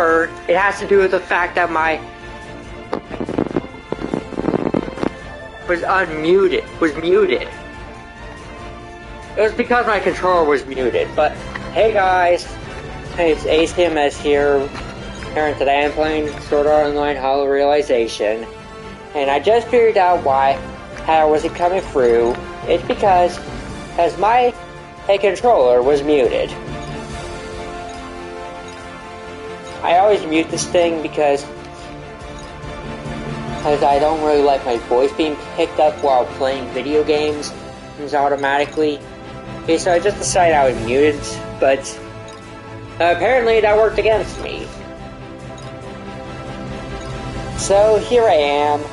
Or it has to do with the fact that my was muted. It was because my controller was muted. But hey guys, it's ACMS here, and today I'm playing Sword Art Online Hollow Realization, and I just figured out why I wasn't coming through. It's because my controller was muted. I always mute this thing because I don't really like my voice being picked up while playing video games automatically. Okay, so I just decided I would mute it, but apparently that worked against me. So here I am.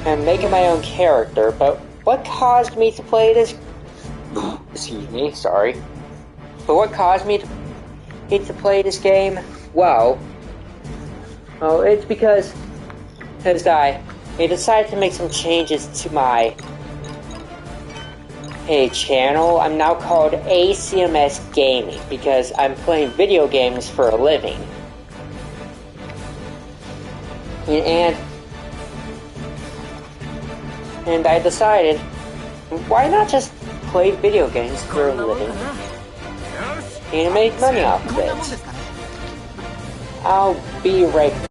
I'm making my own character, but what caused me to play this? Excuse me, sorry. But what caused me to play this game? Well, it's because I decided to make some changes to my channel. I'm now called ACMS Gaming because I'm playing video games for a living. And I decided, why not just play video games for a living and make money off of it? I'll be right back.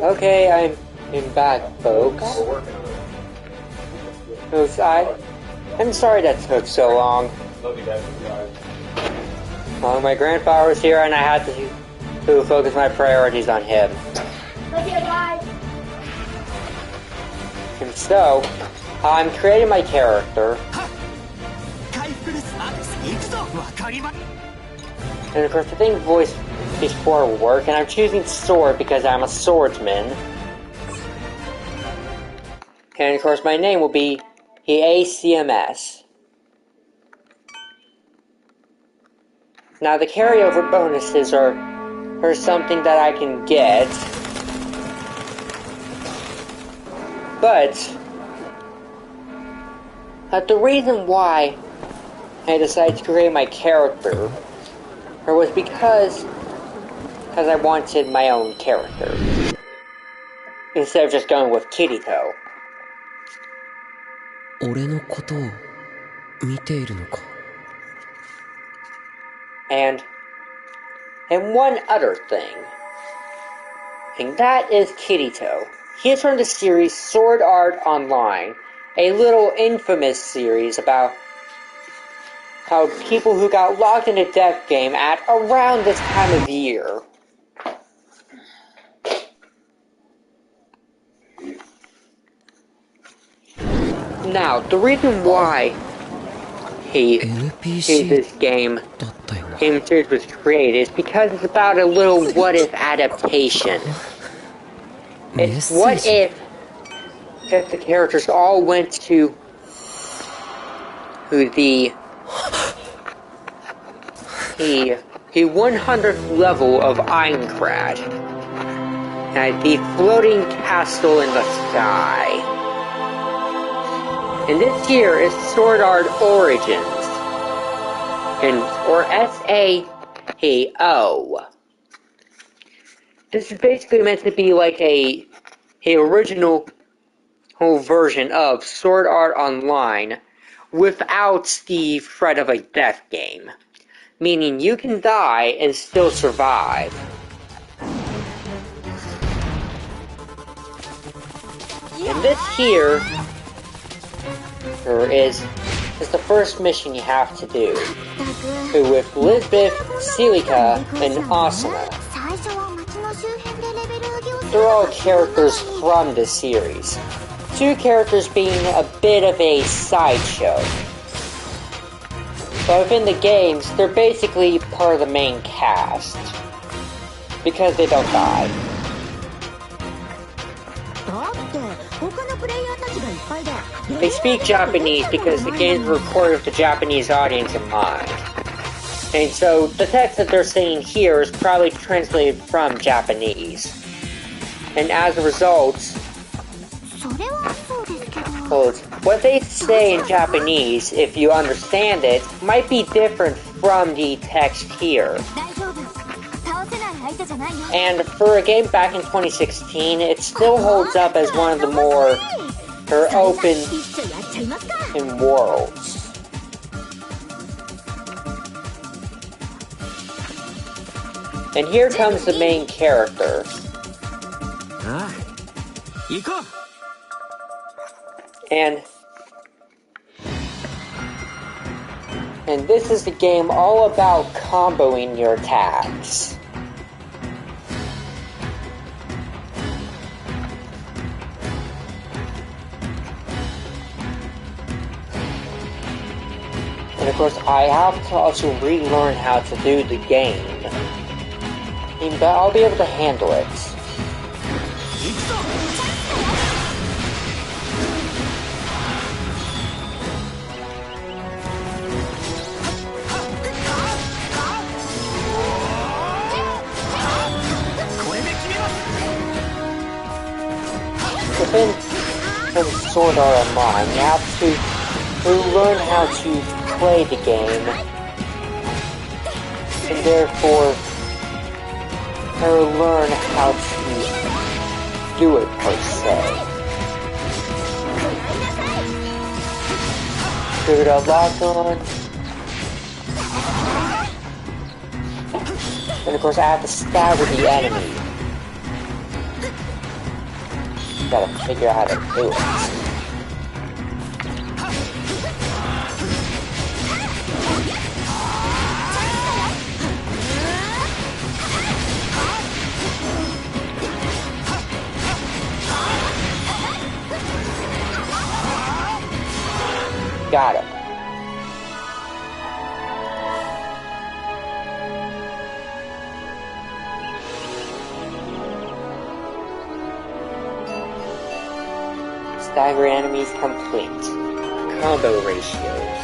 Okay, I'm back, folks. Folks, I'm sorry that took so long. Well, my grandfather was here and I had to focus my priorities on him. And so, I'm creating my character. And of course, I think voice before work, and I'm choosing sword because I'm a swordsman. And of course, my name will be the ACMS. Now, the carryover bonuses are something that I can get, but the reason why I decided to create my character was because I wanted my own character instead of just going with Kirito. And one other thing, and that is Kirito. He is from the series Sword Art Online, a little infamous series about how people who got locked in a death game at around this time of year. Now, the reason why this game series was created is because it's about a little what-if adaptation. It's what if the characters all went to the 100th level of Aincrad, and the floating castle in the sky. And this here is Sword Art Origins, or SAO. This is basically meant to be like a original version of Sword Art Online without the threat of a death game. Meaning you can die and still survive. And this here is the first mission you have to do. With Lisbeth, Celica, and Asuna. They're all characters from the series. 2 characters being a bit of a sideshow. But within the games, they're basically part of the main cast. Because they don't die. They speak Japanese because the games were recorded with the Japanese audience in mind. And so, the text that they're saying here is probably translated from Japanese. And as a result, what they say in Japanese, if you understand it, might be different from the text here. And for a game back in 2016, it still holds up as one of the more open in worlds. And here comes the main character. And this is the game all about comboing your attacks. And of course, I have to also relearn how to do the game. But I'll be able to handle it. Within Sword Art Online, you have to learn how to play the game, and therefore learn how to do it per se. Give it a lock on, and of course I have to stagger the enemy. Gotta figure out how to do it. Got it. Stagger enemies complete. Combo ratios.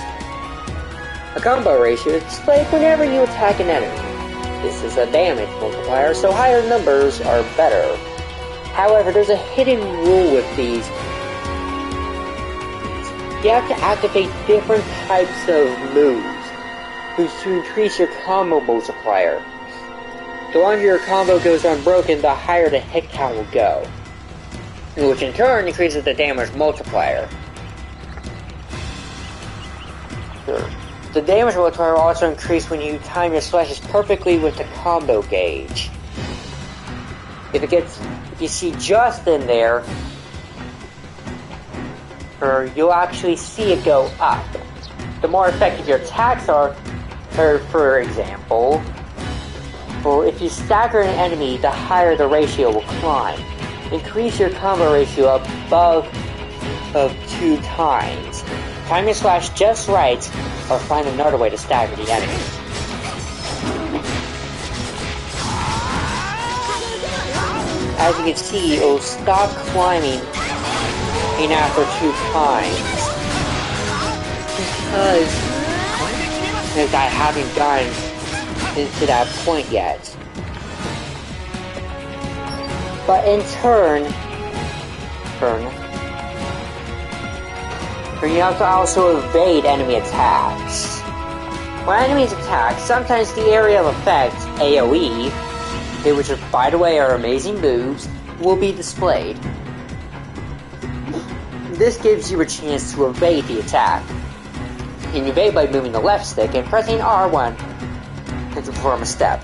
A combo ratio is displayed whenever you attack an enemy. This is a damage multiplier, so higher numbers are better. However, there's a hidden rule with these. You have to activate different types of moves to increase your combo multiplier. The longer your combo goes unbroken, the higher the hit count will go, which in turn increases the damage multiplier. The damage multiplier will also increase when you time your slashes perfectly with the combo gauge. If you see just in there, you'll actually see it go up. The more effective your attacks are, for example, if you stagger an enemy, the higher the ratio will climb. Increase your combo ratio above 2 times. Time your slash just right, or find another way to stagger the enemy. As you can see, it will stop climbing after 2 times. Because I haven't gotten into that point yet. But in turn, you have to also evade enemy attacks. When enemies attack, sometimes the area of effect, AoE, which by the way are amazing moves, will be displayed. This gives you a chance to evade the attack. You can evade by moving the left stick and pressing R1 to perform a step.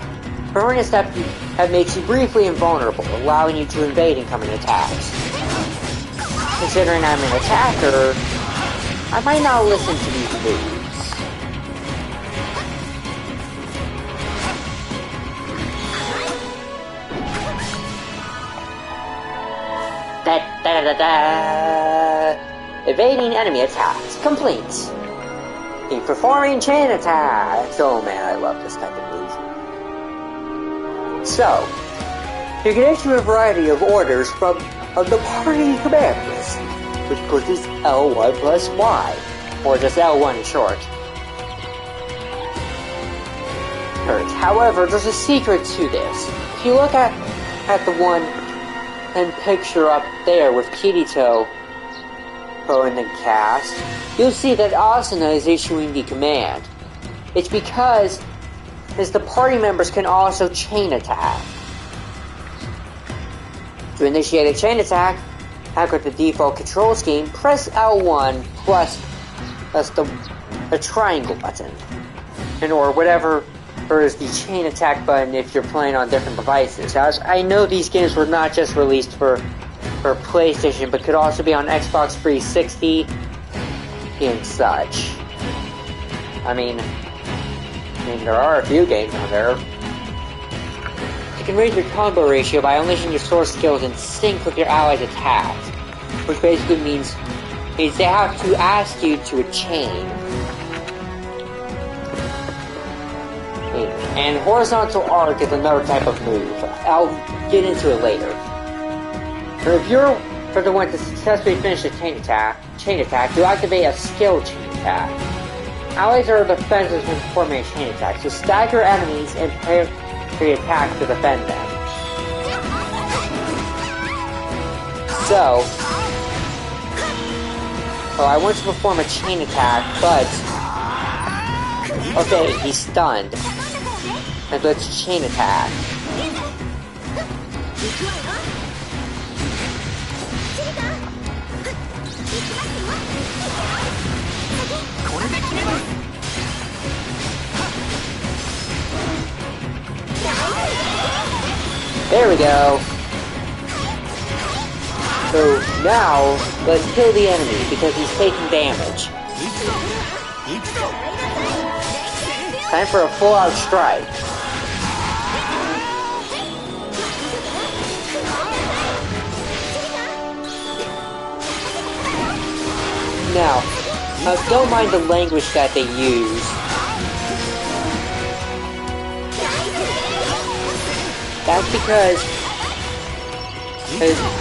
Performing a step that makes you briefly invulnerable, allowing you to evade incoming attacks. Considering I'm an attacker, I might not listen to these moves. Evading enemy attacks complete. The performing chain attacks. Oh man, I love this type of move. So, you can issue a variety of orders from the party command list, which pushes L1 plus Y, or just L1 in short. However, there's a secret to this. If you look at the one and picture up there with Kirito in the cast, you'll see that Asuna is issuing the command. It's because the party members can also chain attack. To initiate a chain attack, after the default control scheme, press L1 plus the triangle button, or whatever is the chain attack button if you're playing on different devices. As I know these games were not just released for PlayStation, but could also be on Xbox 360 and such. I mean, there are a few games on there. You can raise your combo ratio by unleashing your sword skills in sync with your allies' attacks, which basically means they have to ask you to a chain. And horizontal arc is another type of move. I'll get into it later. If you're the one to successfully finish a chain attack, you activate a skill chain attack. Allies are defensive when performing a chain attack, so stagger enemies and prepare the attack to defend them. So I want to perform a chain attack, but okay, he's stunned. And let's chain attack. There we go. So now, let's kill the enemy because he's taking damage. Time for a full-out strike. Now, don't mind the language that they use. That's because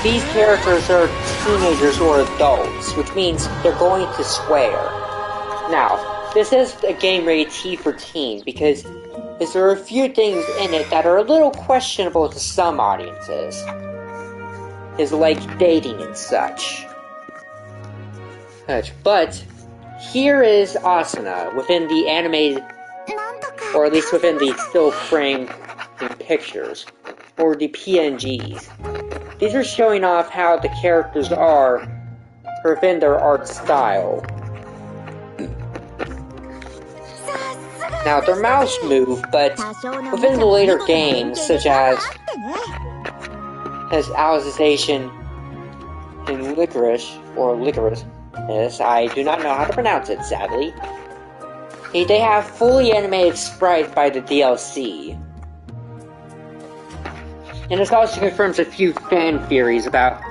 these characters are teenagers or adults, which means they're going to swear. Now, this is a game rated T for teens because there are a few things in it that are a little questionable to some audiences. Is like dating and such. But here is Asuna within the animated, or at least within the still framed pictures, or the PNGs. These are showing off how the characters are within their art style. Now, their mouths move, but within the later games, such as Alicization in Licorice, or Licorice, yes, I do not know how to pronounce it, sadly. They have fully animated sprites by the DLC. And this also confirms a few fan theories about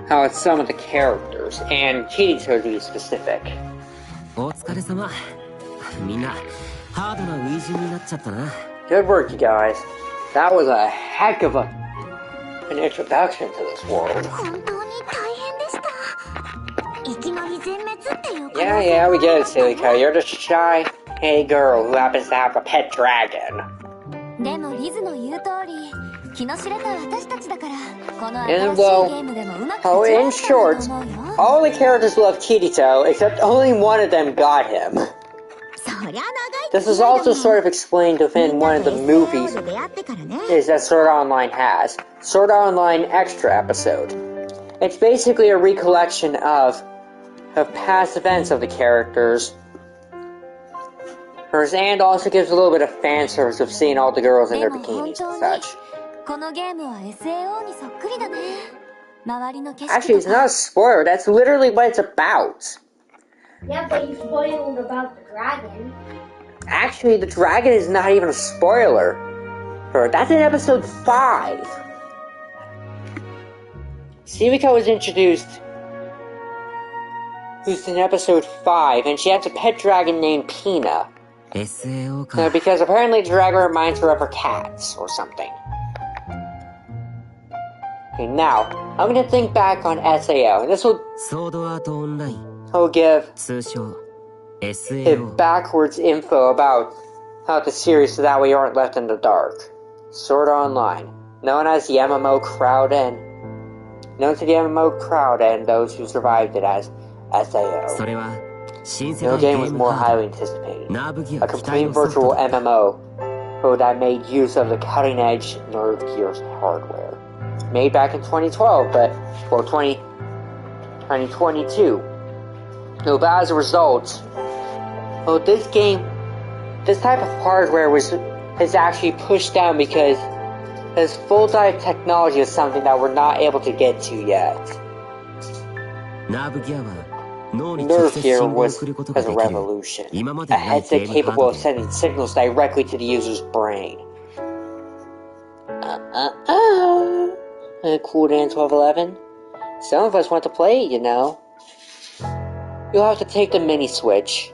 how it's some of the characters, and Kirito to be specific. Good work, you guys. That was a heck of an introduction to this world. Yeah, we get it, Silika. You're just a shy, hey girl who happens to have a pet dragon. And well, in short, all the characters love Kirito, except only one of them got him. This is also sort of explained within one of the movies that Sword Art Online has. Sword Art Online Extra episode. It's basically a recollection of past events of the characters, and also gives a little bit of fan service of seeing all the girls in their bikinis and such. Actually, it's not a spoiler, that's literally what it's about. Yeah, but you spoiled about the dragon. Actually, the dragon is not even a spoiler. That's in episode 5. Sivika was introduced who's in episode 5, and she has a pet dragon named Pina. Because apparently the dragon reminds her of her cats, or something. Okay, now, I'm gonna think back on SAO, and this will give backwards info about how the series so that we aren't left in the dark. Sword Art Online, known to the MMO crowd and those who survived it as SAO. No game was more highly anticipated. A complete virtual MMO that made use of the cutting-edge Nerve Gears hardware. Made back in 2012, but, 2022. But as a result, this type of hardware is actually pushed down because this full-dive technology is something that we're not able to get to yet. Nerve Gear was a revolution. A headset capable of sending signals directly to the user's brain. Cool Dan 1211. Some of us want to play it, you know. You'll have to take the mini Switch.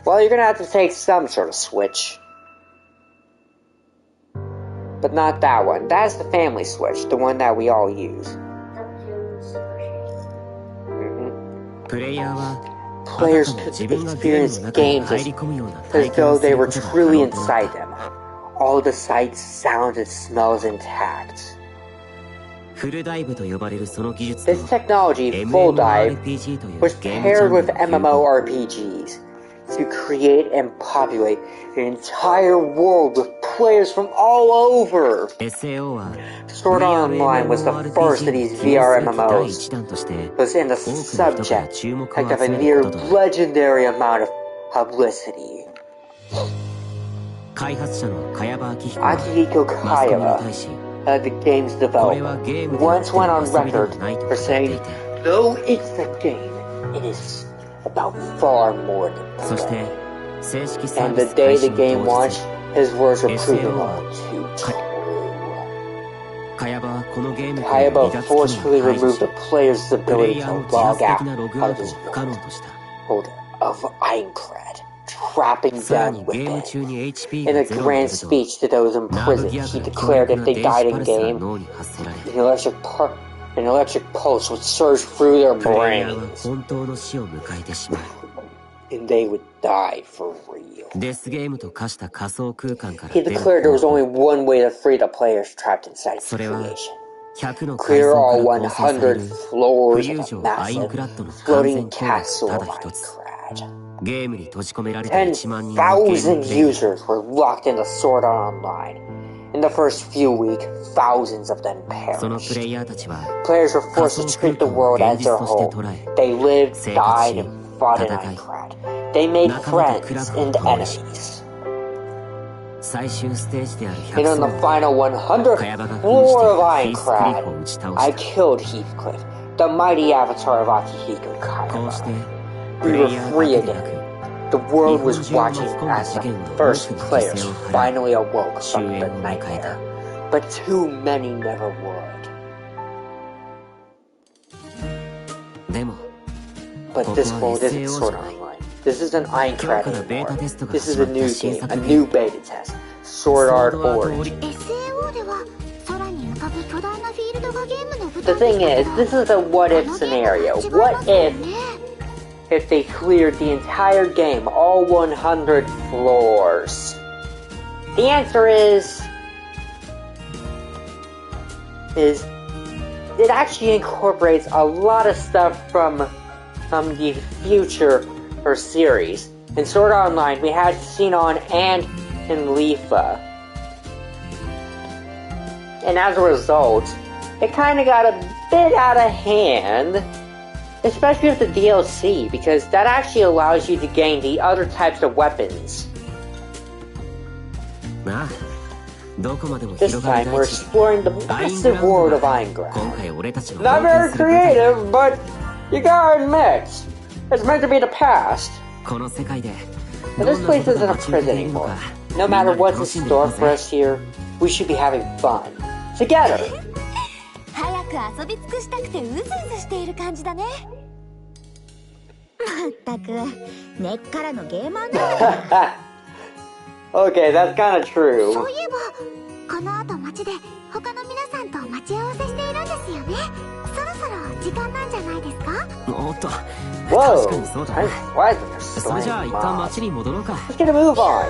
Well, you're gonna have to take some sort of Switch. But not that one. That's the family Switch, the one that we all use. Players could experience games as though they were truly inside them. All the sights, sounds, and smells intact. This technology, Full Dive, was paired with MMORPGs to create and populate an entire world with players from all over. Sword Art Online was the first of these VR MMOs, was in the subject of a near legendary amount of publicity. Akihiko Kayaba the game's developer once went on record for saying, though it's a game, it is about far more than play. And the day the game launched, his words were proven all too true. Kayaba forcefully removed the player's ability to log out of his world of Aincrad, trapping them within. In a grand speech to those in prison, he declared if they died in game, an electric pulse would surge through their brains, and they would die for real. He declared there was only one way to free the players trapped inside his creation. Clear all 100 floors of a massive floating castle of Aincrad. 10,000 users were locked into Sword Art Online. In the first few weeks, thousands of them perished. Players were forced to treat the world as their home. They lived, died, and fought in Aincrad. They made friends and enemies. And on the final 100th floor of Aincrad, I killed Heathcliff, the mighty avatar of Akihiko Kayaba. We were free again. The world was watching as the first players finally awoke from the nightmare. But too many never would. But this world isn't Sword Art Online. This isn't Aincrad anymore. This is a new game, a new beta test. Sword Art Origin. The thing is, this is a what-if scenario. What if they cleared the entire game, all 100 floors? The answer is it actually incorporates a lot of stuff from the future or series. In Sword Art Online, we had Sinon and Leafa. And as a result, it kind of got a bit out of hand, especially with the DLC, because that actually allows you to gain the other types of weapons. This time, we're exploring the massive world of Aincrad. Not very creative, but you gotta admit, it's meant to be the past. But this place isn't a prison anymore. No matter what's in store for us here, we should be having fun. Together! Okay, that's kind of true. Whoa! Why is there slime mob? Let's get a move on.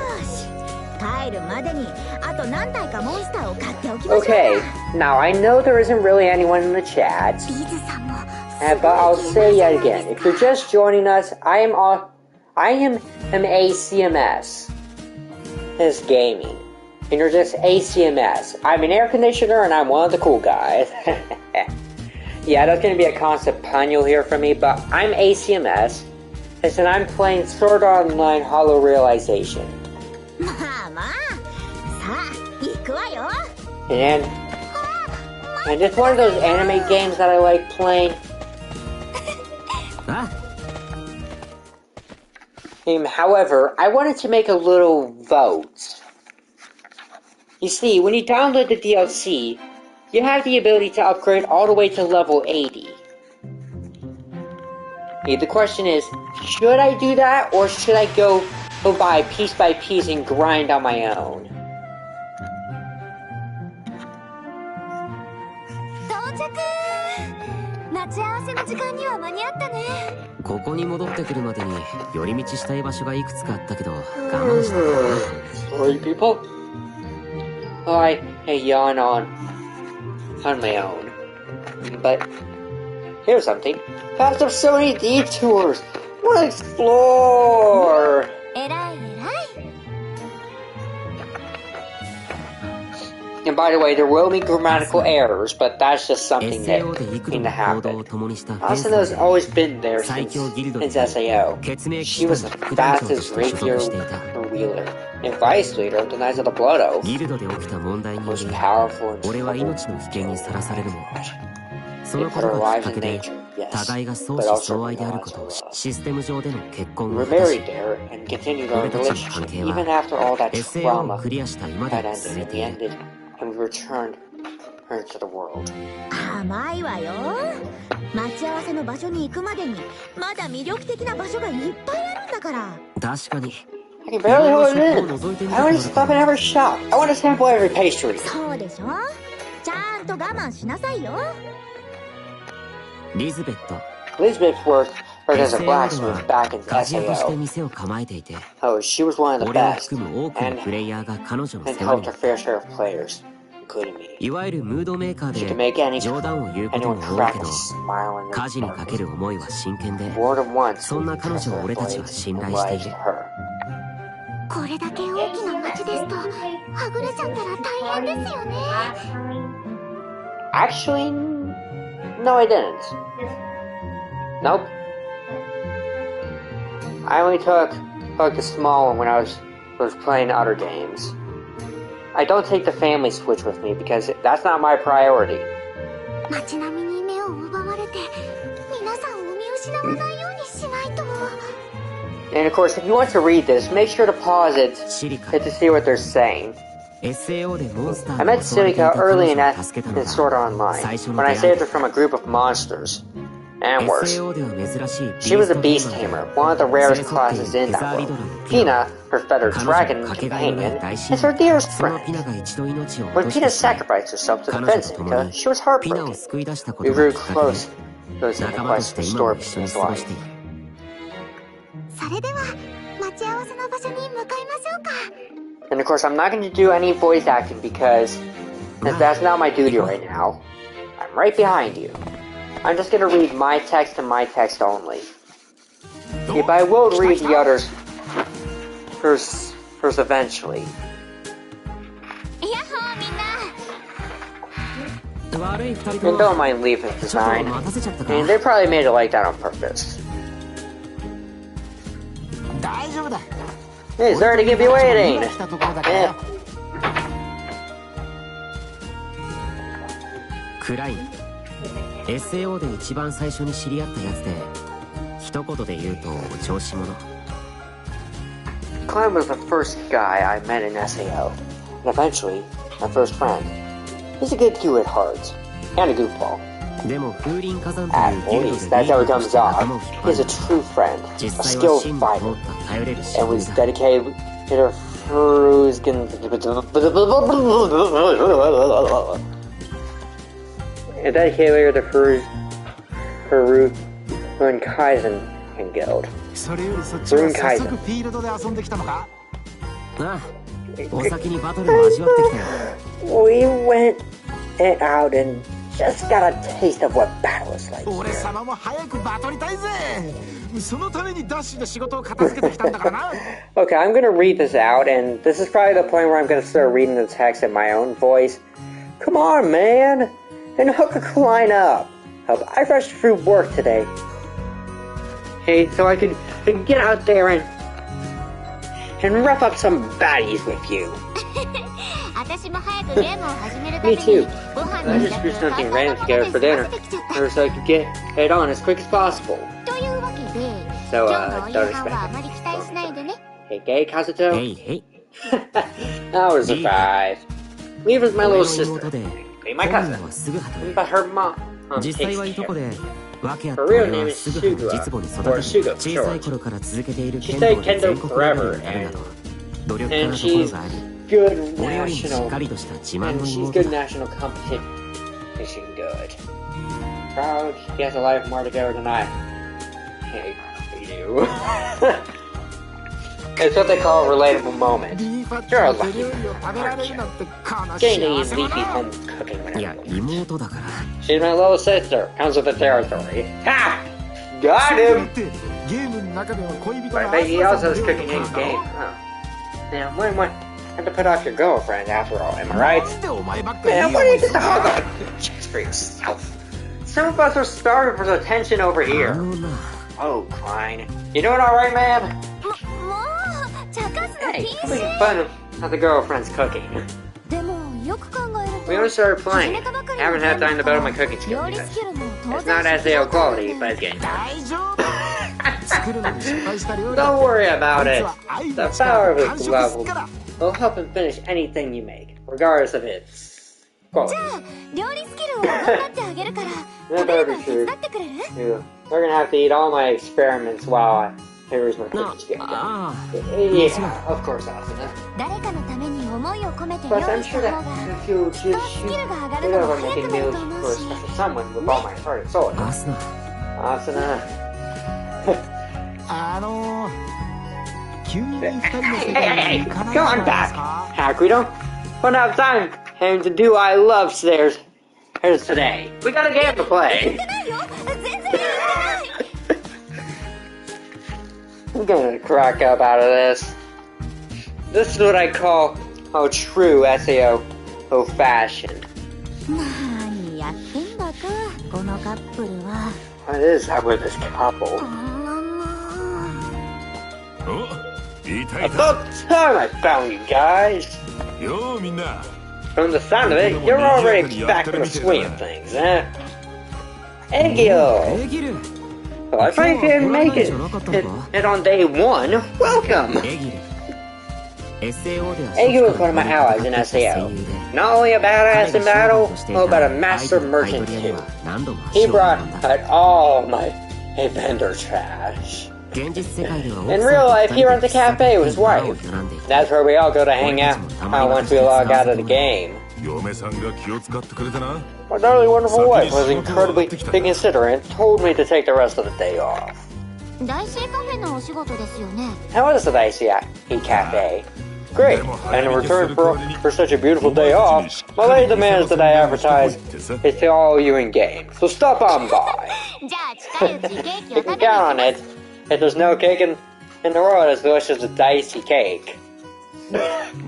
Okay, now I know there isn't really anyone in the chat, but I'll say yet again, if you're just joining us, I am ACMS. This gaming. And you're just ACMS. I'm an air conditioner and I'm one of the cool guys. Yeah, that's going to be a constant pun you'll hear from me, but I'm ACMS, and I'm playing Sword Art Online Hollow Realization. And it's one of those anime games that I like playing. However, I wanted to make a little vote. You see, when you download the DLC, you have the ability to upgrade all the way to level 80. The question is, should I do that, or should I go by piece and grind on my own? Sorry, people. I yawn on my own. But here's something. After so many detours, I want to explore. And by the way, there will be grammatical errors, but that's just something that can happen. Asuna's always been there since SAO. She was the fastest rapier leader and vice leader of the Knights of the Blood Oath. ギルドで起きた問題により Most powerful and 俺は troubled. 命の危険にさらされるも そ They のこ put と our がきっ lives か in けで danger, yes. 互いが相 But 思 also 相愛である realize ことを we're システム上での結婚を We're 果たし married there and continued our 俺たちの relationship 関係 even は after all that SAO を trauma クリアした今で had も ended 続い and て we いる ended and we returned to the world. 甘いわよ。待ち合わせの場所に行くまでにまだ魅力的な場所がいっぱいあるんだから。確かに I can barely hold it in. I want to stop at every shop. I want to sample every pastry. そうでしょ。ちゃんと我慢しなさいよ。リズベット Elizabeth worked as a SAO で blacksmith は back in 鍛冶屋として SAO. 店を構えていて Oh, she was one of the 俺を best 含む多くの and プレイヤーが彼女の helped 世話に her なっ fair share of players, including me. いわゆるムードメーカー She で could make 冗談を言うこと anyone も多い crack け a ど smile in 家事に the かける思いは真剣で More than once, そんな彼女を俺たちは信頼している her. これだけ大きな町ですとはぐれちゃったら大変ですよね。 Actually, no, I didn't. Nope. I only took the small one when I was playing other games. I don't take the family switch with me because that's not my priority. 街並みに目を奪われて皆さんを見失わないようにしないと。 And of course, if you want to read this, make sure to pause it シリカ to see what they're saying. SAO でモンスタ I ー met が襲われていた Silica 彼 early 女 in を助けたの Sword が Art 最 Online 初の when I 出会い saved her from a group of monsters and worse. SAO では珍しい She was a beast ビースト tamer, one of the rarest classes in that world. Pina, her feathered dragon companion, is her dearest その friend. ピナが一度命を落 When として Pina しまい sacrificed herself to 彼 defend 女と共 Silica, に she was ピナを heartbroken. 救い出したこ We とが grew きっかけ close で those in the 仲間とし quest て to 今も restore 一緒に Pina's 過ご life. しているそれでは待ち合わせの場所に向かいましょうか。 And of course, I'm not going to do any voice acting because that's not my duty right now. I'm right behind you. I'm just going to read my text and my text only. But I will read the others first eventually. やっほーみんな。悪い二人と And も don't mind Leaf's ちょっと design. 待たせちゃったか I mean, they probably made it like that on purpose. 大丈夫だ。 Hey, sorry to keep you waiting. 来たところだから Eh. よ。クライ SAO で一番最初に知り合ったやつで一言で言うとお調子者 Klein was the first guy I met in SAO, and eventually, my first friend. He's a good Q at heart, and a goofball. でも風林火山と At いうギルド least, で that's リー how ダ he ーとし comes て仲間を off. 引っ He's 張 a る true friend, 実 a 際は skilled 真の通 fighter, った頼れる and 将軍 was だ dedicated to the Fruzgen. Dedicated to Fruzgen Kaizen Guild. それよりそっちは早速フィールドで遊んできたのか。ああお先にバトルを味わってきたよ We went out and just got a taste of what battle is like 俺 here. 様も早くバトりたいぜ。そのためにダッシュで仕事を片付けてきたんだからな。Okay, I'm gonna read this out, and this is probably the point where I'm gonna start reading the text in my own voice. Come on, man! And hook a line up. I rushed through work today. Hey, so I could get out there and rough up some baddies with you. 私も早くゲームを始めるため Me に too. ご飯 I の just threw something random together for dinner, 済ませてきちゃった so I could get it on as quick as possible. というわけで So, 今日のお夕 don't 飯 expect はあまり期待しないでね Hey, gay Kazuto? へいへい I'll survive. Leave is my 俺 little の sister. 妹で Hey, my 本 cousin. 名はすぐ働く But her mom 実際 takes はいとこ care. で訳あって Her real 俺 name は is すぐ実 Suga, 母に育 or て Suga 小さい頃から続けている She 剣道 stayed で kendo 全国レベル forever, になるなど and 努力家なところがあり good 俺よりもしっ national, かりとした自慢 and の she's 妹 good だ national competition good. Proud, he has a life more to go than I. Hey, you. It's what they call a relatable moment. リーファッ You're a チの lucky 手料理を食べられるなんて悲し Getting い to 幸 use せだ Leafy's な。 home cooking いや whenever. 妹だから She's my little sister, comes with the territory. Ha! Got そうやっ him! てゲームの中では恋人 But が I bet he アス also ナ is さんの cooking 料理 in を買う game, だろ huh? Man, when have to put off your girlfriend after all, am I な right? んでお前ばっかりいい Man, 思 what do you いす get る the ん hell だ out? Just for yourself. Some of us are starving for the tension over あ here. のな Oh, Klein. You doing alright, man? もう茶化す Hey, it's making fun of the girlfriend's cooking. でもよく考えると We only started 始 playing. めたばかり Haven't had time to build my cooking 料 skills 理 yet. スキルも当 It's 然 not 必要 SAO だよ quality, ね but it's getting done. 大丈夫作るのに失敗した料理だ Don't って worry about こい it. つは愛 The の power 力 of で its 完食す level っから will help him finish anything you make, regardless of its quality. じゃあ料理スキルを頑張ってあげるから食べるの手伝ってくれる Yeah. We're gonna have to eat all my experiments while here's my cooking skill. あ Yeah, of course, Asuna. 誰かのために思いを込めて料 Plus, 理 I'm し sure た that 方が if you きっ just とスキルが上が you るの know も I'm 早 making くなる meals と思 for う a し special someone with all my heart and soul. あアスナ Asuna. 急に二人の Hey, 世 hey, 界に hey, 行かない come じゃ on ないです back. か Hack, we don't have time and to do I love stairs today. We got a game to play. ないよ全然言ってない I'm gonna crack up out of this. This is what I call true SAO fashion. 何やってんだかこのカップルは What is that with this couple? おいたい About time I found you guys. ようみんな From the sound of it, you're already back in the swing of things, huh? Eggio! エギル Well, if I can make it on day one, welcome! エギル SAO では Eggio is one of my allies in SAO. Not only a badass in battle, but a master merchant too. He brought out all my vendor trash. 現実世界では In real life, he runs a cafe with his wife. That's where we all go to hang out once we log out of the game. 嫁さんが気を使ってくれてな My darling wonderful wife was incredibly considerate and told me to take the rest of the day off. 大生カフェのお仕事ですよね How is the Dicey Cafe? Great, and in return for such a beautiful day off, my lady demands that I advertise it to all you in game. So stop on by. じゃあ近いうちケーキを You 食べ can に count on it. If there's no cake in the world as delicious as a Dicey cake.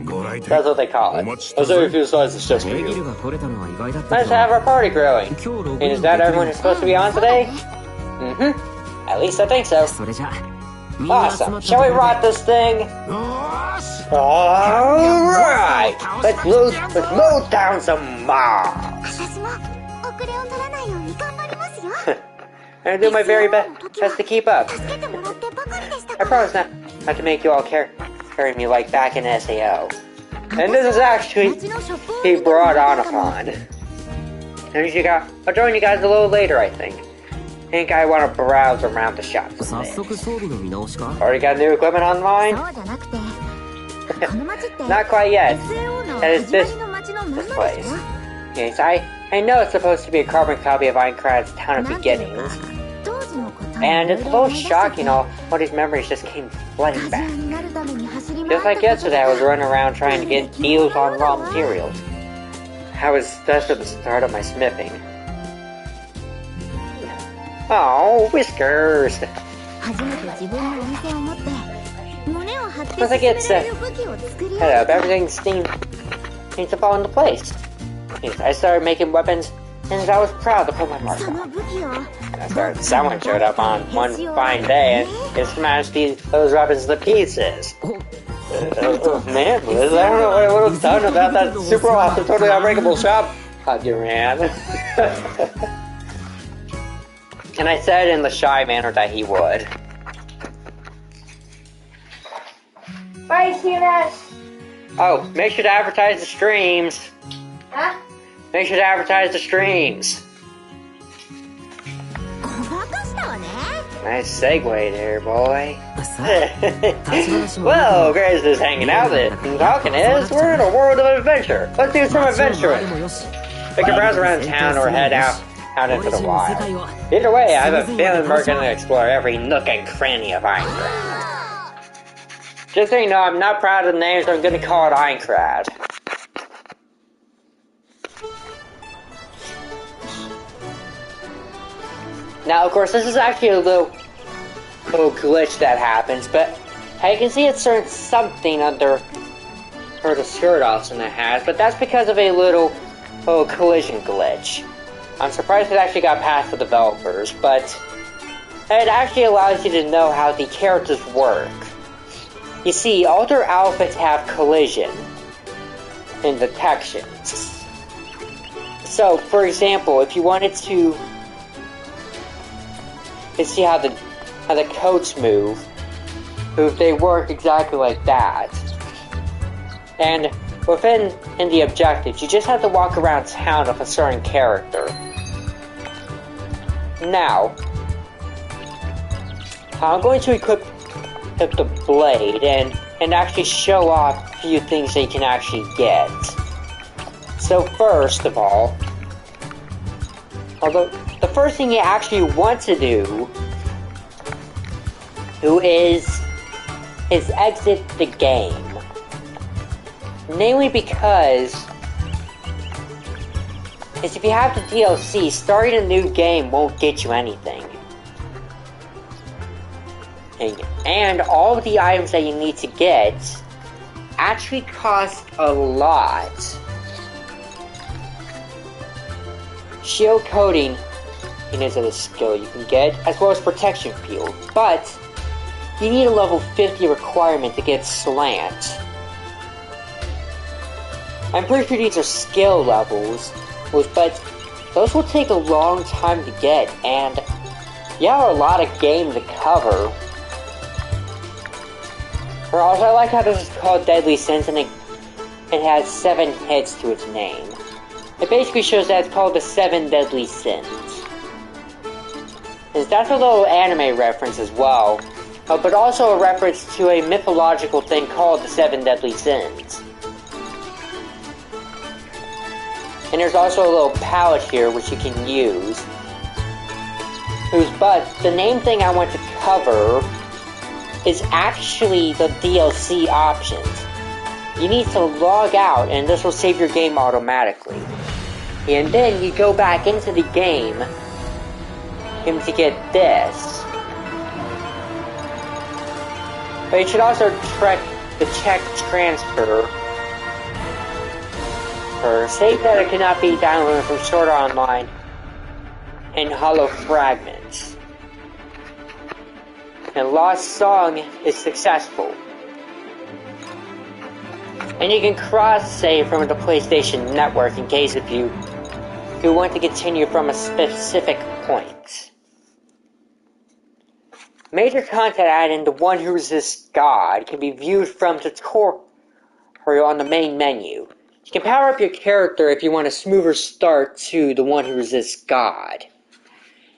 ご来 That's 店 what they call お it. 待ちして I'll る serve ぜ you a few slices just for エギル you. が取れたのは意外だったけ Nice ど to have our party growing. 今日ログ And イン is で that きる everyone who's supposed to be on today? Mm-hmm. At least I think so. それじゃみんな集ま Awesome. った Shall we ところ rot this thing? よーし Alright! Let's mow down some mobs. 私も遅れを取らないように頑張りますよ And do my very best to keep up. 助けてもらってばかりでした I promise not to make you all carry me like back in SAO. And this is actually 街のショップを he 見てもら brought った on かも upon. I'll join you guys a little later, I think. Think I want to browse around the shop for 早 this. 速装備の見直しか Already got new equipment online? そうじゃなくてこの街って Not quite yet. SAO の That is 始ま this りの街のまんま this で place. すよ Yes, I know it's supposed to be a carbon copy of Aincrad's town of なんていうか beginnings. 当時のことを And い it's ろ a いろ little 思い出して shocking all what his memories just came flooding 過 back. 剰になるために走り回 Just った like こと yesterday, I was が running around trying to get deals on raw materials. That's for the start of my smithing. Oh, whiskers! 初めて自分のお店を持って胸を張って Once I 進め get られる武器を作り head 上 up, げ everything seems to fall into place. Yes, I started making weapons, and I was proud to put my mark そ on. の武器を Someone showed up on one fine day and smashed those weapons to pieces. Man, Liz, I don't know what I would have done about that super awesome, totally unbreakable shop. Hug you, man. And I said in the shy manner that he would. Bye, ACMS. Oh, make sure to advertise the streams. Huh? Make sure to advertise the streams. ごまかしたわね Nice segue there, boy. さあ立ち話も Well, Grace is hanging out and talking is, we're in a world of adventure. Let's do some 街を回る adventuring. もよし We can browse around town or head out into the wild. Either way, I have a feeling we're gonna explore every nook and cranny of Aincrad. Just so you know, I'm not proud of the names, I'm gonna call it Aincrad. Now, of course, this is actually a little glitch that happens, but I can see it's something under the skirt Austin has, but that's because of a little collision glitch. I'm surprised it actually got past the developers, but it actually allows you to know how the characters work. You see, all their outfits have collision and detections. So, for example, if you wanted to see how the coats move, they work exactly like that. And within the objectives, you just have to walk around town with a certain character. Now, I'm going to equip the blade and actually show off a few things that you can actually get. So first of all, although the first thing you actually want to do is exit the game. Namely because if you have the DLC, starting a new game won't get you anything. And all of the items that you need to get actually cost a lot. Shield coating is a skill you can get, as well as protection field, but you need a level 50 requirement to get slant. I'm pretty sure these are skill levels, but those will take a long time to get, and you have a lot of game to cover. Also, I like how this is called Deadly Sins, and it has 7 hits to its name. It basically shows that it's called the 7 Deadly Sins. And that's a little anime reference as well, but also a reference to a mythological thing called the 7 Deadly Sins. And there's also a little palette here which you can use. But the main thing I want to cover is actually the DLC options. You need to log out, and this will save your game automatically. And then you go back into the game to get this. But you should also check transfer. Save that it cannot be downloaded from Sword Art Online and Hollow Fragments. And Lost Song is successful. And you can cross-save from the PlayStation Network in case if you want to continue from a specific point. Major content added in The One Who Resists God can be viewed from the tutorial on the main menu. You can power up your character if you want a smoother start to The One Who Resists God.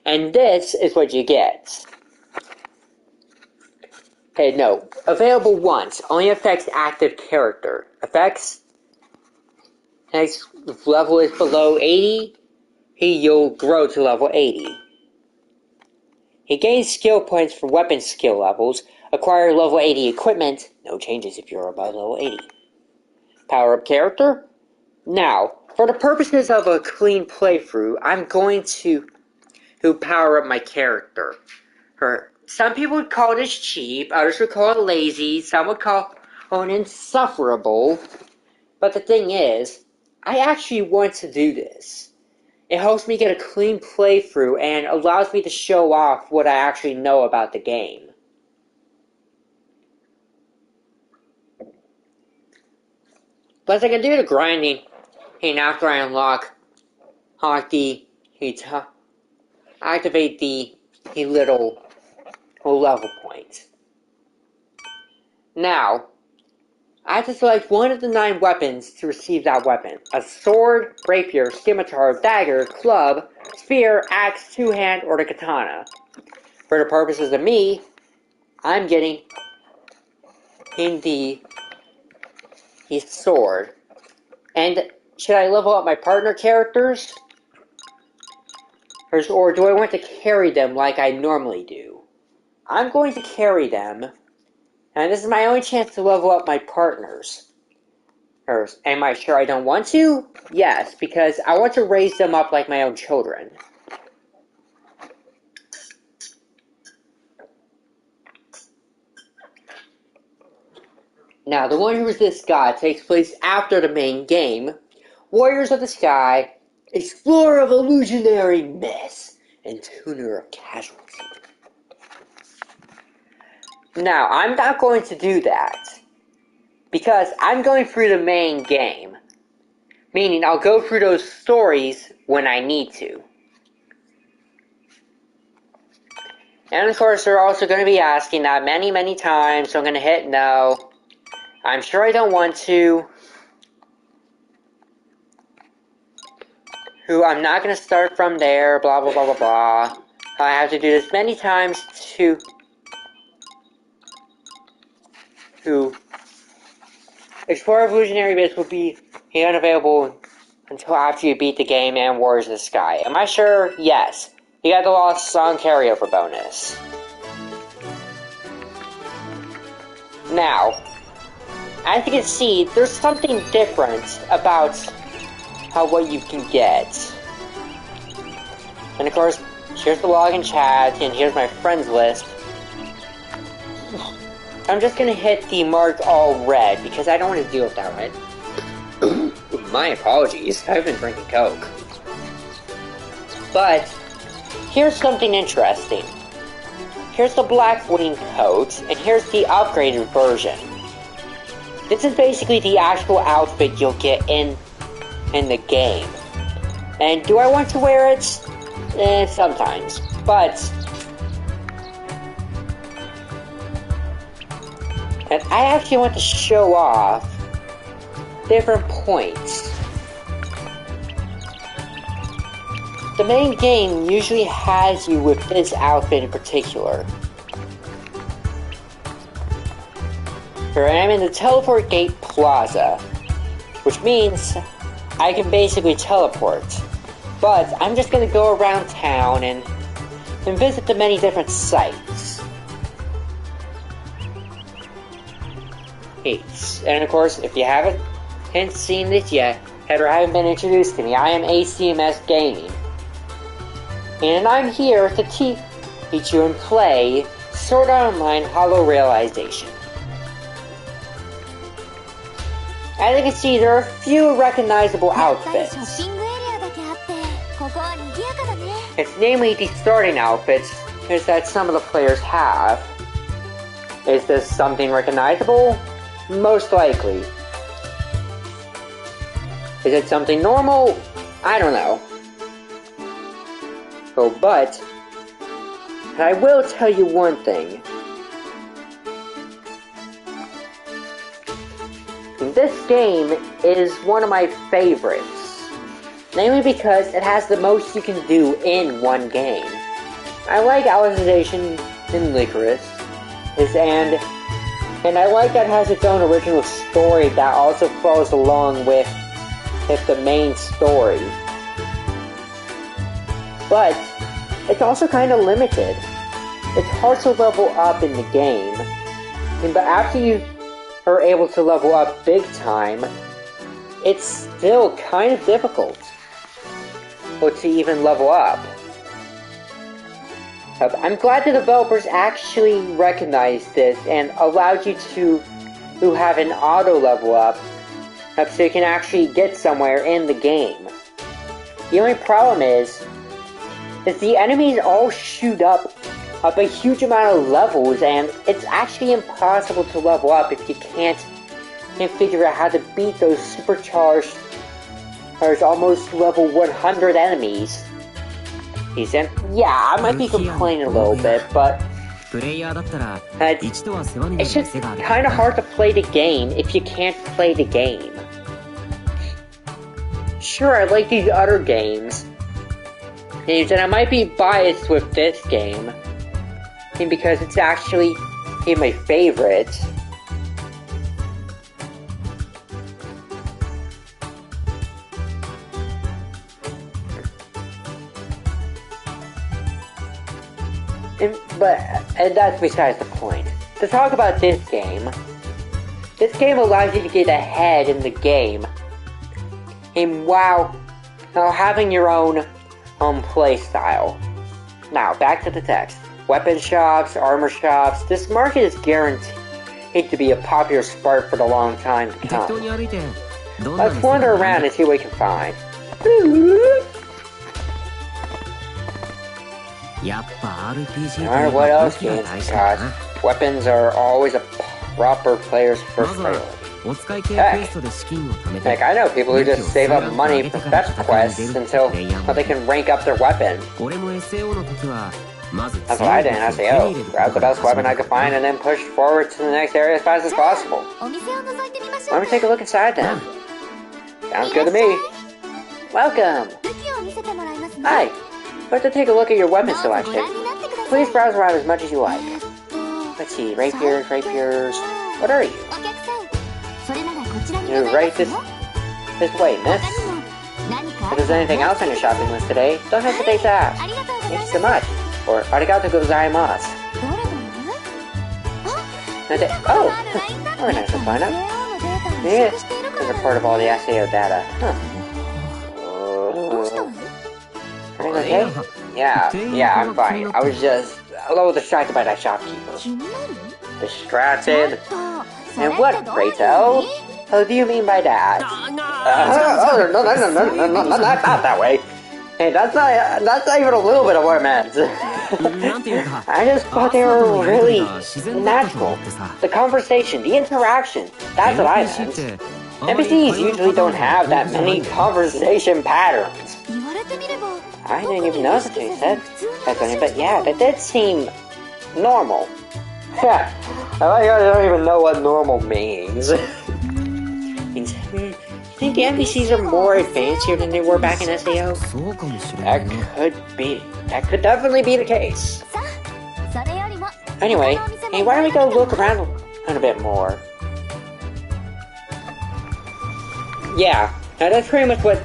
And this is what you get. Okay, no. Available once. Only affects active character. Effects. Next level is below 80. You'll grow to level 80. He gains skill points for weapon skill levels. Acquire level 80 equipment. No changes if you're above level 80. Power up character. Now, for the purposes of a clean playthrough, I'm going to power up my character. Some people would call this cheap, others would call it lazy, some would call it insufferable. But the thing is, I actually want to do this. It helps me get a clean playthrough and allows me to show off what I actually know about the game. Plus I can do the grinding, and after I activate the little level point. Now, I have to select one of the 9 weapons to receive that weapon. A sword, rapier, scimitar, dagger, club, spear, axe, two-hand, or the katana. For the purposes of me, I'm getting in the sword. And should I level up my partner characters? Or do I want to carry them like I normally do? I'm going to carry them. And this is my only chance to level up my partners. Am I sure I don't want to? Yes, because I want to raise them up like my own children. Now, The One Who Resists God takes place after the main game. Warriors of the Sky, explorer of illusionary myths, and tuner of casualty. Now, I'm not going to do that, because I'm going through the main game, meaning I'll go through those stories when I need to. And of course, they're also going to be asking that many, many times, so I'm going to hit no. I'm sure I don't want to. I'm not going to start from there, blah, blah, blah, blah, blah. I have to do this many times to explore evolutionary bits will be unavailable until after you beat the game and Warriors of the Sky. Am I sure? Yes. You got the Lost Song carryover bonus. Now, as you can see, there's something different about what you can get. And of course, here's the login chat, and here's my friends list. I'm just gonna hit the mark all red, because I don't want to deal with that red. My apologies, I've been drinking Coke. But, here's something interesting. Here's the black wing coat, and here's the upgraded version. This is basically the actual outfit you'll get in the game. And do I want to wear it? Sometimes. But and I actually want to show off different points. The main game usually has you with this outfit in particular. Here I am in the Teleport Gate Plaza, which means I can basically teleport. But I'm just going to go around town and visit the many different sites. And of course, if you haven't seen this yet, or haven't been introduced to me, I am ACMS Gaming. And I'm here to teach you and play Sword Art Online Hollow Realization. As you can see, there are a few recognizable outfits. It's namely the starting outfits that some of the players have. Is this something recognizable? Most likely. Is it something normal? I don't know. Oh, but I will tell you one thing. This game is one of my favorites, namely because it has the most you can do in one game. I like Alicization in Licorice, and I like that it has its own original story that also follows along with the main story. But it's also kind of limited. It's hard to level up in the game, but after you are able to level up big time, it's still kind of difficult to even level up. I'm glad the developers actually recognized this and allowed you to have an auto level up so you can actually get somewhere in the game. The only problem is the enemies all shoot up a huge amount of levels, and it's actually impossible to level up if you can't figure out how to beat those supercharged, there's almost level 100 enemies. And yeah, I might be complaining a little bit, but it's just kind of hard to play the game if you can't play the game. Sure, I like these other games, and I might be biased with this game, because it's actually my favorite. And that's besides the point. To talk about this game allows you to get ahead in the game, and while having your own playstyle. Now, back to the text. Weapon shops, armor shops, this market is guaranteed to be a popular spot for the long time to come. Let's wander around and see what we can find. Alright, what else games we got? Weapons are always a proper player's first priority. お使い系クエストで資金を貯めて Like, I know people who just save up money for fetch quests until they can rank up their weapon. 俺も SAO の時はまず That's what I did in SAO. Grab the best weapon I could find and then push forward to the next area as fast as possible. お店を覗いてみましょ Let う me take a look inside then. Sounds good to me. Welcome. 武器を見せてもらいますね Hi. I'd like to take a look at your weapon どうぞご selection. 覧になってください Please browse around as much as you like. えーっと Let's see, rapiers. What are you? お客さんそれならこちらに You ござい right ますよ this way, 他 miss. にも何かあ If れ there's ば anything else on your shopping list today, don't hesitate to ask. ありがとうござい Thank ま you す so much. Or arigato gozaimasu. どれどれ That's it. 見たこと Oh, のあるラインナップ very nice to find out. SAO のデータを Yeah, 取得しているか as ら a part of all the SAO data. Huh. どうしたの Everything okay? Yeah, I'm fine. I was just a little distracted by that shopkeeper. 気になる Distracted? ちょっとそれっ And て what, どういう pray 意 tell? 味 How do you mean by that? Oh, no, not that way. Hey, that's not even a little bit of what I meant. なんていうか I just thought they were really natural. The conversation, the interaction. That's what I NPC っ meant. て NPCs usually don't have that many conversation patterns. 言われてみれば I didn't even notice until you said that, funny, but yeah, that did seem normal. Yeah, I like how I don't even know what normal means. Means, I think the NPCs are more advanced here than they were back in SAO. そうかもしれない That ね could be. That could definitely be the case. さあそれよりも Anyway, hey, why don't we go look around a bit more? Yeah, now that's pretty much what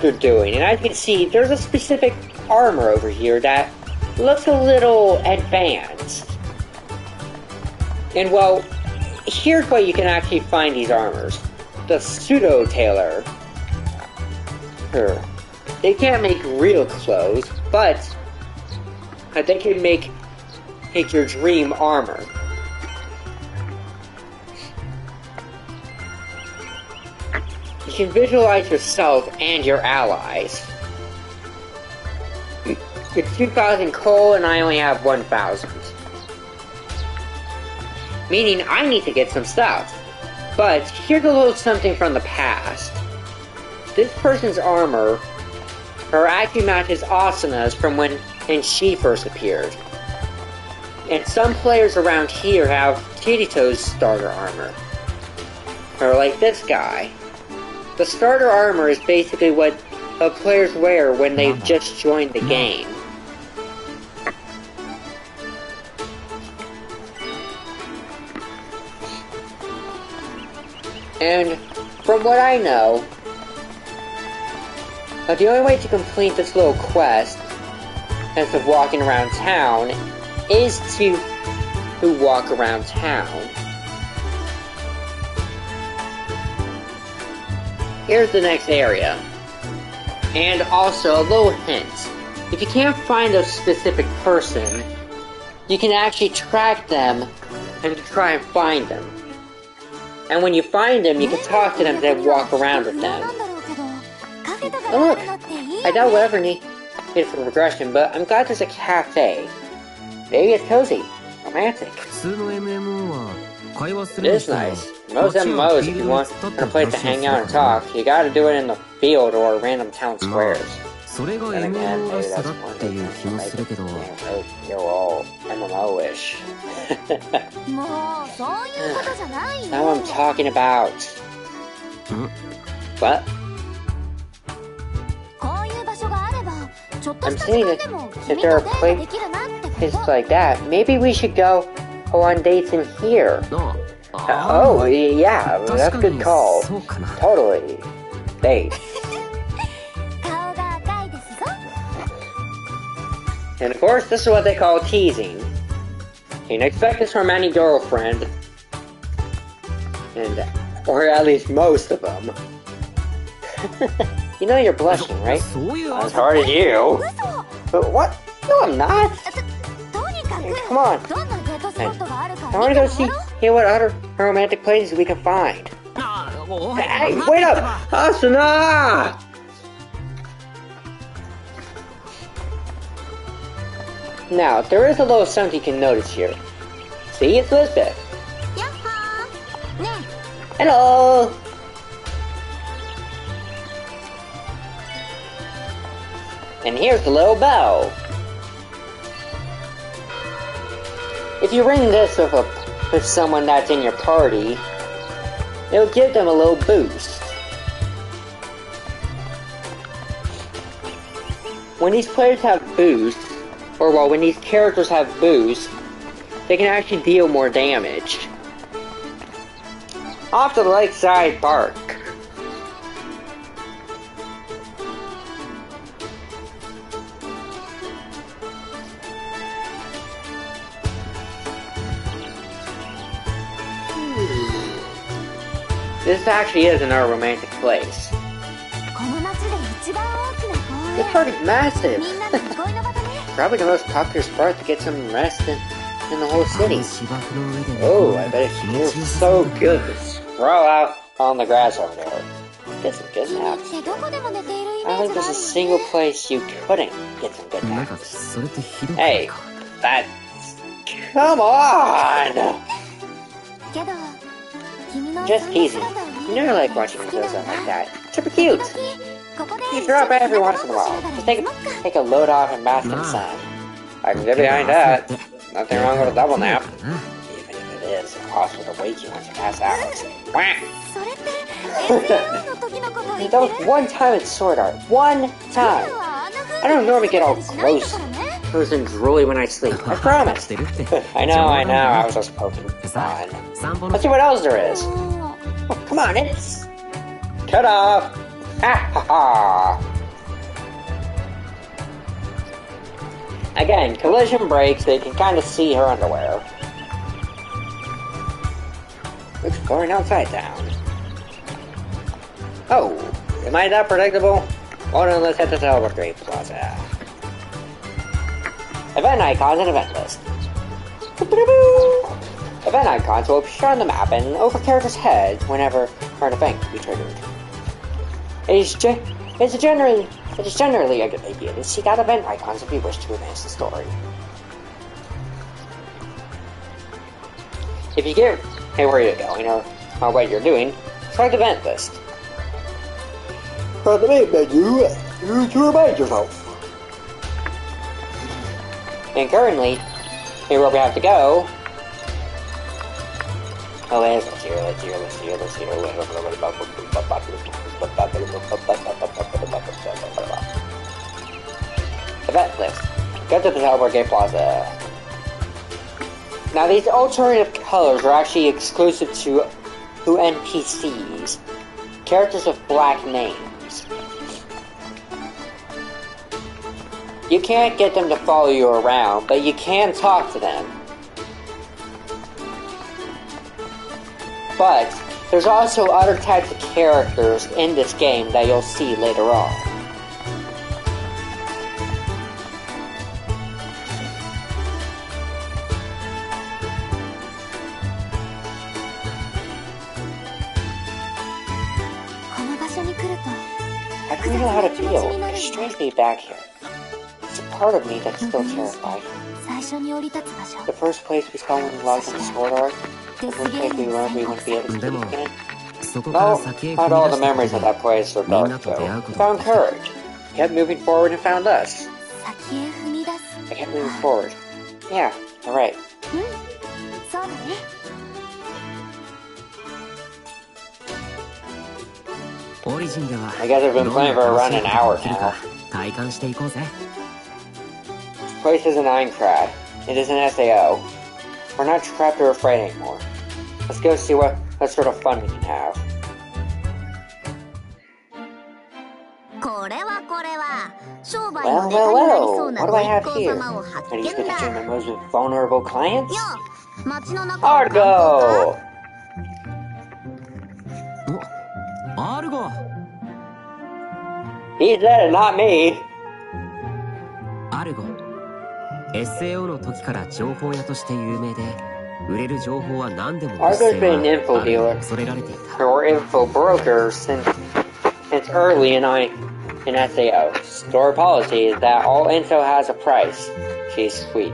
they're doing. And as you can see, there's a specific armor over here that looks a little advanced. And well, here's where you can actually find these armors. The pseudo tailor. They can't make real clothes, but they can make your dream armor. You can visualize yourself and your allies. It's 2,000 coal and I only have 1,000. Meaning I need to get some stuff. But here's a little something from the past. This person's armor actually matches Asana's from when she first appeared. And some players around here have Kirito's starter armor. Or like this guy. The starter armor is basically what players wear when they've just joined the game. And from what I know, the only way to complete this little quest, instead of walking around town, is to walk around town. Here's the next area. And also, a little hint. If you can't find a specific person, you can actually track them and try and find them. And when you find them, you can talk to them and walk around with them. Oh look, I doubt we'll ever need it for progression, but I'm glad there's a cafe. Maybe it's cozy, romantic. 普通の MMO は会話す It るに is しても nice. Most MMOs, if you want a place to hang out and talk, you gotta do it in the field or random town squares. それが Then again, MMO ら maybe しさ that's だ one っていう thing 気も that するけど you're all MMO-ish. もうそういうことじゃないよ Now I'm talking about. What? こういう場所があればちょっと I'm した時 saying 間 that でも if 君 there と are デートできるなってこ places と like that, maybe we should go on dates in here. な Oh, yeah, that's a good call. そうかな Totally. Dates. 顔が赤いですぞ And of course, this is what they call teasing. You can expect this from any girlfriend. Or at least most of them. You know you're blushing, right? そういう As hard as you. 嘘 But what? No, I'm not. とにかく Hey, come on. どんなデートスポットがあるか I want to 見 go て see, 回ろう hear what other romantic places we can find. あおい Hey, 待 wait って up! Asuna! Now, there is a little something you can notice here. See, it's Lisbeth. やっほー。ね Hello! And here's the little bell. If you ring this with someone that's in your party, it'll give them a little boost. When these players have boosts, or well, when these characters have boosts, they can actually deal more damage. Off to the lakeside park. This actually is another romantic place. この街で一番大きな公 This 園。 party's massive. みんなの憩いの場だね。 Probably the most popular spot to get some rest in the whole あ city. の芝生の上で寝転 Oh, ん I だ bet it 気持 feels ちよさ so そうだ good to sprawl out on the grass over there. Get some good 君 naps. ってどこでも寝ているイ I メー think ジが there's あ a る single よね。 place you couldn't get some good なんか naps. それってひどくない Hey, か that's... Come on! けど、君の Just そんな teasing. 姿を You 見る never の like が watching 好 me き do なん something だ。 like that. Super 時々 cute. ここで You 一 throw 緒 up に every 日 once 向 in ぼ a っこ while. しながら Just 休もっか。take a load off and bask in the Nah. sun. I can get behind that. Nothing wrong with a double nap. Even if it is, it costs with a wake you once you pass out. Wah! それって SAO の時のことを言って That る was one time at Sword Art. One 普 time. 段はあんな風 I に don't normally get all しないんだ gross. からね。 Frozen drooly when I sleep. I promise. してるって I know, I know. I was just poking さあ fun. 散歩の Let's see what else there is. も Oh, come on, it's... Cut off! Ah ha ha! Again, collision breaks, so you can kind of see her underwear. Exploring outside town. Oh, am I that predictable? Oh no, let's head to Celebrate Plaza. Event icons and event list. Event icons will appear on the map and over characters' heads whenever an event can be triggered. It is generally a good idea to seek out event icons if you wish to advance the story. If you get where you're going or what you're doing, select event list. From the main menu, to remind yourself. And currently, here where we have to go. Oh, let's hear. Event list. Go to the Teleport Gate Plaza. Now, these alternative colors are actually exclusive to NPCs, characters with black names. You can't get them to follow you around, but you can talk to them. But there's also other types of characters in this game that you'll see later on. I really know how to feel. It's strange to be back here. It's a part of me that's still terrified. 最初に降り立つ場所 The first place we saw when we logged into Sword Art, the first place we learned we wouldn't be able to speak again. そこから No, 先へ not 踏 all み the 出した memories こ of と that place were みん dark なと出会う though. こ We とが found できた courage. We kept moving forward and found us. 先へ踏み出す I kept moving forward. Yeah, you're right. そうだね オリジンでは I guess I've been どん playing な for 楽し around い an ことが hour 起きるか now. 体感していこうぜ This place isn't Aincrad. It is an SAO. We're not trapped or afraid anymore. Let's go see what sort of fun we can have. これはこれは商売 Well, のネタになりそう well, な well. ご What do I 一 have 行 here? 様を発 Are these 見 good だ to share my most vulnerable clients? よ街の中を観光 Argo! おアルゴ He said it, not me. アルゴ SAO の時から情報屋として有名で売れる情報は何でも Argo's been an info dealer 恐れられていた or info broker since early in SAO. Store policy is that all info has a price. She's sweet.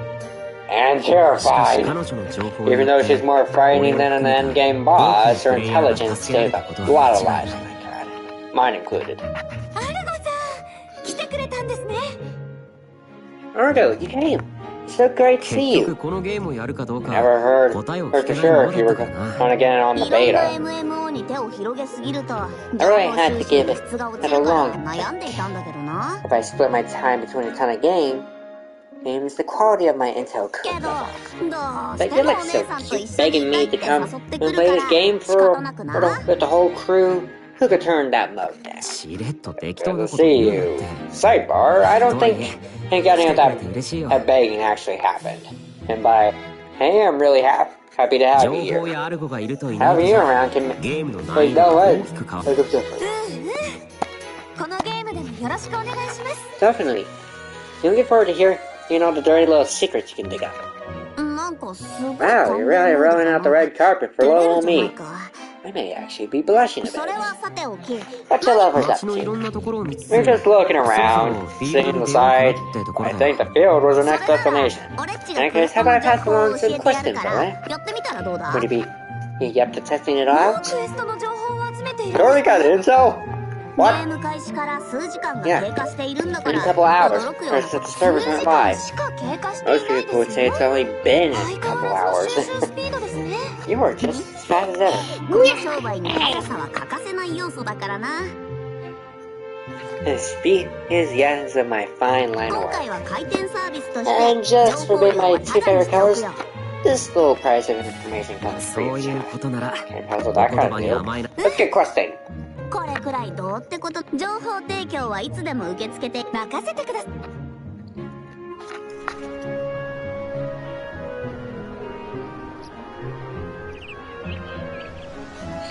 and しかし terrified. 彼女の情報に Even よ though って she's more frightening than an endgame boss, her intelligence saved a lot of lives. Oh my god. Mine included. アルゴさん来てくれたんですね。 Argo, you came. It's so great to 結 see 局 you. このゲームをやるかどうか Never heard 答えを for 聞け for ない sure ま if you ま were だったな gonna get it on い the ろんな beta. MMO に手を広げすぎると I really had to give it 質が落 at ち a るから long 悩んでいたんだけどな。 If I split my time between a ton of games, the quality of my intel け could ど go ど up. う But して you're もお like 姉 so さんと cute, 一緒に begging いたい me っ to て come 誘ってく and る play か this game ら仕方なく with な。 the whole crew. Who could turn that mode down? しれっと適当 Good な to こと see 言うなっ you. て Sidebar, I don't think any of 来てくれ that て嬉しいよ begging actually happened. And by, hey, I'm really happy to have 情 you 報 here. やアルゴがいるといない Having と you さ around can ゲームの難 wait, 易度 no が way. 大きく変わ Make る a difference. このゲームでもよろしくお願いします。 Definitely. You'll get forward to hearing all the dirty little secrets you can dig up. なんかすごい Wow, you're really rolling out the red carpet for 照れ little る old じゃない me. か。 I may actually be blushing a それ bit. はさておき。 What you lovers up 街のいろ to? んなところを見つつ We're just looking そろそ around, ろフィー seeing ルド the に出ようかな side. ってところ I だ think よ the field was the それ next なら destination. 俺っち In が that クエ case, ス how ト about の I 情 pass 報を along 教 some えてやる questions, か alright? らやってみたらどうだ？ Would you be up to testing it もう out? クエストの情報を集めてい You る。 already got intel? ゲ What? ーム開始から数時間が Yeah. 経過しているんだか In a ら couple hours, 驚くよ。 or since the service 数 went 時 by. 間しか経過して Most いない people would で say す it's よ。 only been a 相変 couple わらず hours. の収集スピードですね。 You were just as fast as ever. この商売に速さは欠かせない要素だからな。 The speed is the essence of my fine line of 今 work. 回は回転サービスと And して just 情 for 報 being 量 my は two タダに favorite しておく colors, よ。 this little price of information comes そ free う of いう charge. ことなら Can't puzzle お that 言 kind 葉 of に deal. 甘いな Let's get questing. これくらいどうってこと。情報提供はいつでも受け付けて任せてください。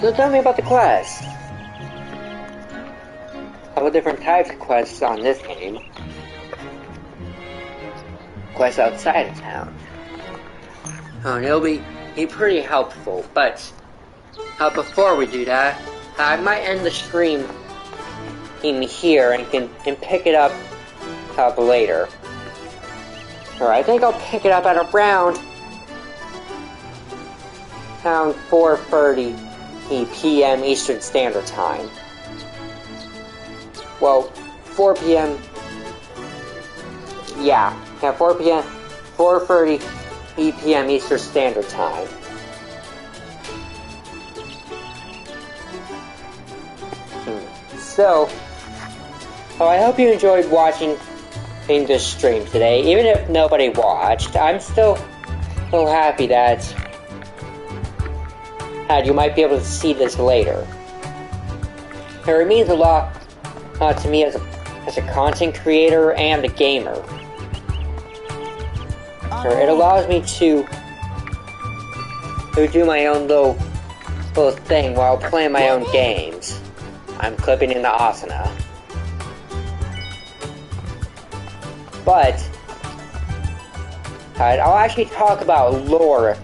So tell me about the quest. Couple different types of quests on this game. Quests outside of town. Oh, and it'll be pretty helpful, but before we do that, I might end the stream in here and can pick it up later. Or I think I'll pick it up at around 4:30 p.m. Eastern Standard Time. Well, 4 p.m. Yeah, 4 p.m. 4:30 p.m. Eastern Standard Time. So I hope you enjoyed watching in this stream today. Even if nobody watched, I'm still so happy that you might be able to see this later. It means a lot to me as a content creator and a gamer. It allows me to do my own little thing while playing my own games. I'm clipping in the asana. But I'll actually talk about lore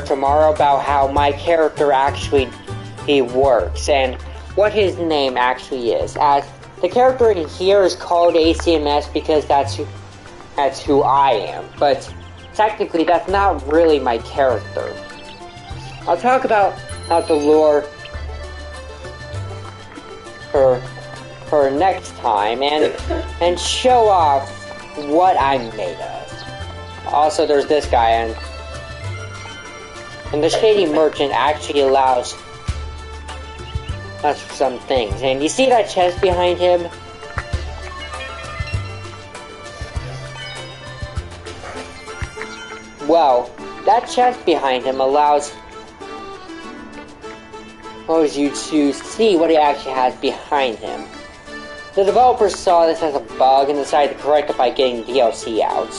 tomorrow, about how my character actually works and what his name actually is. As the character in here is called ACMS because that's who I am, but technically that's not really my character. I'll talk about the lore for next time and show off what I'm made of. Also, there's this guy, and the shady merchant actually allows us some things. And you see that chest behind him? Well, that chest behind him allows you to see what he actually has behind him. The developers saw this as a bug and decided to correct it by getting DLC out.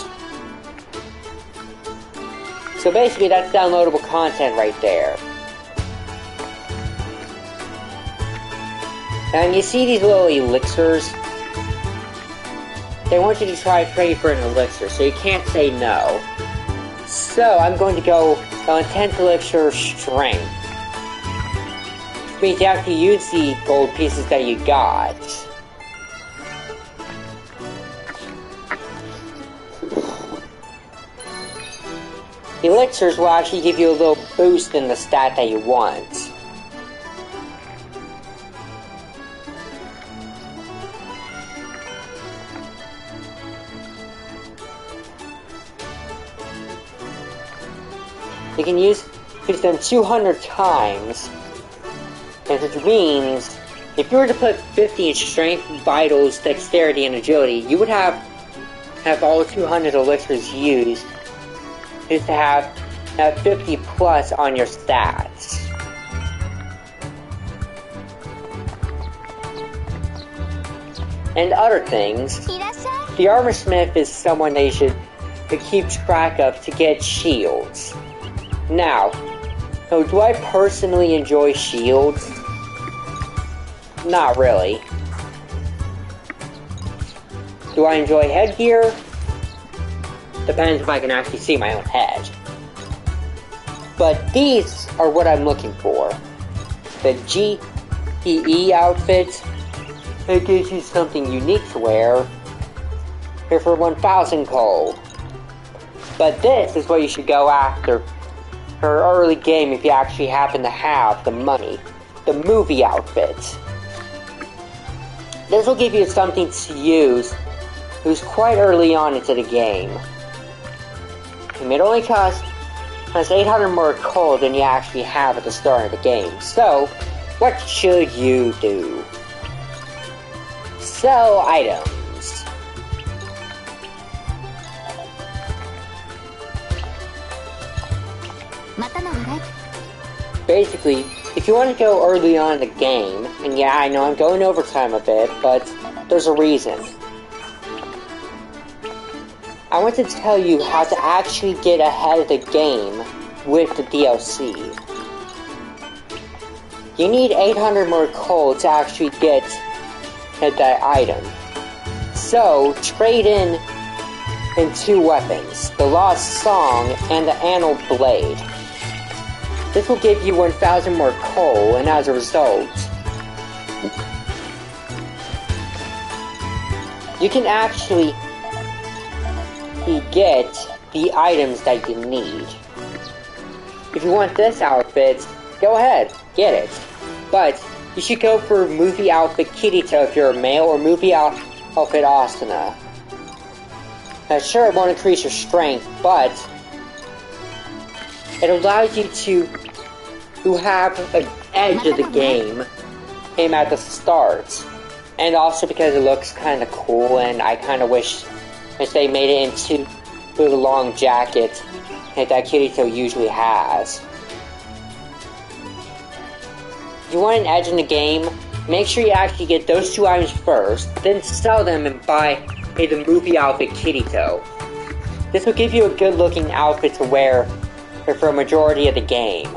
So basically that's downloadable content right there. And you see these little elixirs? They want you to try trading for an elixir, so you can't say no. So I'm going to go on 10th elixir strength. Which means you have to use the gold pieces that you got. elixirs will actually give you a little boost in the stat that you want. You can use them 200 times, and which means if you were to put 50 in strength, vitals, dexterity, and agility, you would have all 200 elixirs used just to have 50 plus on your stats. And other things, the armorsmith is someone that you should keep track of to get shields. Now, do I personally enjoy shields? Not really. Do I enjoy headgear? Depends if I can actually see my own head. But these are what I'm looking for. The GEE outfit. It gives you something unique to wear. Here for 1,000 coal. But this is what you should go after for early game if you actually happen to have the money. The movie outfit. This will give you something to use who's quite early on into the game. It only costs 800 more coal than you actually have at the start of the game. So, what should you do? Sell items. Basically, if you want to go early on in the game, and yeah, I know I'm going overtime a bit, but there's a reason. I want to tell you how to actually get ahead of the game with the DLC. You need 800 more coal to actually get that item. So, trade in 2 weapons, the Lost Song and the Anal Blade. This will give you 1,000 more coal, and as a result, you can actually get the items that you need. If you want this outfit, go ahead, get it. But you should go for movie outfit Kirito if you're a male, or movie outfit Asuna. Now sure, it won't increase your strength, but it allows you to have an edge of the game at the start. And also because it looks kind of cool, and I kind of wish they made it into the long jacket that Kirito usually has. If you want an edge in the game, make sure you actually get those 2 items first, then sell them and buy the movie outfit Kirito. This will give you a good looking outfit to wear for a majority of the game.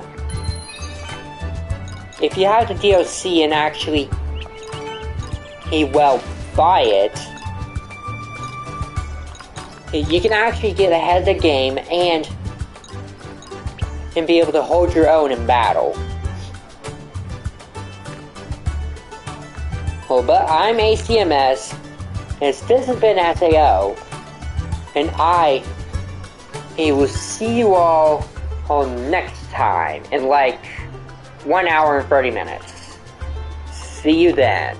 If you have the DLC and actually, buy it, you can actually get ahead of the game and be able to hold your own in battle. Well, but I'm ACMS, and this has been SAO, and I will see you all next time in like 1 hour and 30 minutes. See you then.